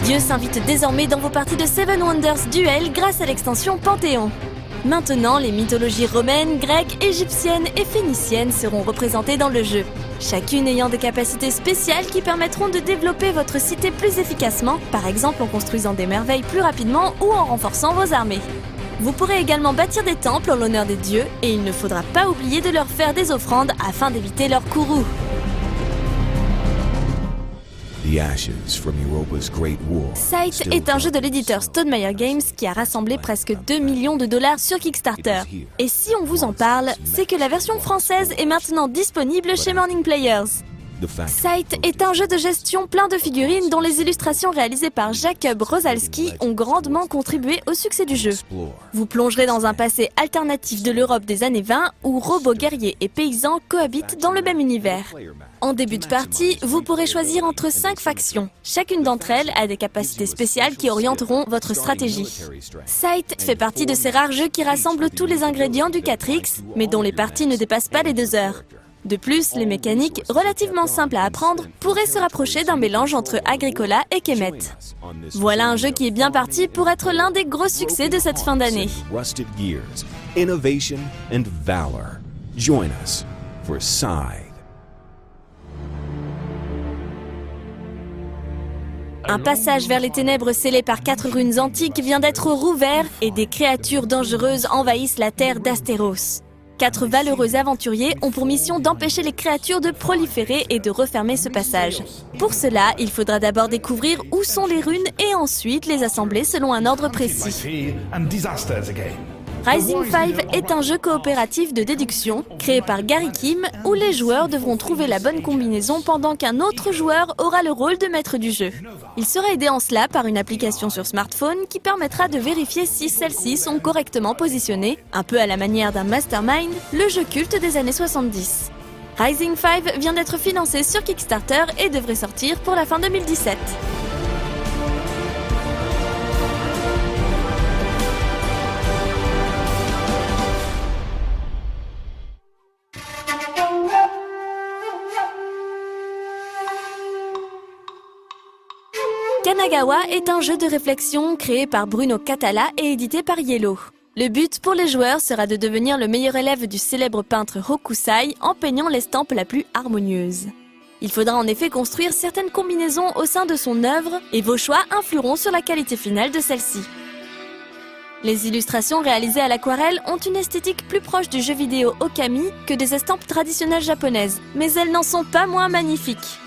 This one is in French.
dieux s'invitent désormais dans vos parties de Seven Wonders Duel grâce à l'extension Panthéon. Maintenant, les mythologies romaines, grecques, égyptiennes et phéniciennes seront représentées dans le jeu, chacune ayant des capacités spéciales qui permettront de développer votre cité plus efficacement, par exemple en construisant des merveilles plus rapidement ou en renforçant vos armées. Vous pourrez également bâtir des temples en l'honneur des dieux et il ne faudra pas oublier de leur faire des offrandes afin d'éviter leur courroux. Scythe est un jeu de l'éditeur Stonemaier Games qui a rassemblé presque 2 millions de dollars sur Kickstarter. Et si on vous en parle, c'est que la version française est maintenant disponible chez Morning Players. Scythe est un jeu de gestion plein de figurines dont les illustrations réalisées par Jakub Rosalski ont grandement contribué au succès du jeu. Vous plongerez dans un passé alternatif de l'Europe des années 20 où robots guerriers et paysans cohabitent dans le même univers. En début de partie, vous pourrez choisir entre 5 factions. Chacune d'entre elles a des capacités spéciales qui orienteront votre stratégie. Scythe fait partie de ces rares jeux qui rassemblent tous les ingrédients du 4X, mais dont les parties ne dépassent pas les 2 heures. De plus, les mécaniques, relativement simples à apprendre, pourraient se rapprocher d'un mélange entre Agricola et Kemet. Voilà un jeu qui est bien parti pour être l'un des gros succès de cette fin d'année. Un passage vers les ténèbres scellé par 4 runes antiques vient d'être rouvert et des créatures dangereuses envahissent la terre d'Astéros. 4 valeureux aventuriers ont pour mission d'empêcher les créatures de proliférer et de refermer ce passage. Pour cela, il faudra d'abord découvrir où sont les runes et ensuite les assembler selon un ordre précis. Rising 5 est un jeu coopératif de déduction créé par Gary Kim où les joueurs devront trouver la bonne combinaison pendant qu'un autre joueur aura le rôle de maître du jeu. Il sera aidé en cela par une application sur smartphone qui permettra de vérifier si celles-ci sont correctement positionnées, un peu à la manière d'un Mastermind, le jeu culte des années 70. Rising 5 vient d'être financé sur Kickstarter et devrait sortir pour la fin 2017. Kanagawa est un jeu de réflexion créé par Bruno Catala et édité par Yellow. Le but pour les joueurs sera de devenir le meilleur élève du célèbre peintre Hokusai en peignant l'estampe la plus harmonieuse. Il faudra en effet construire certaines combinaisons au sein de son œuvre et vos choix influeront sur la qualité finale de celle-ci. Les illustrations réalisées à l'aquarelle ont une esthétique plus proche du jeu vidéo Okami que des estampes traditionnelles japonaises, mais elles n'en sont pas moins magnifiques.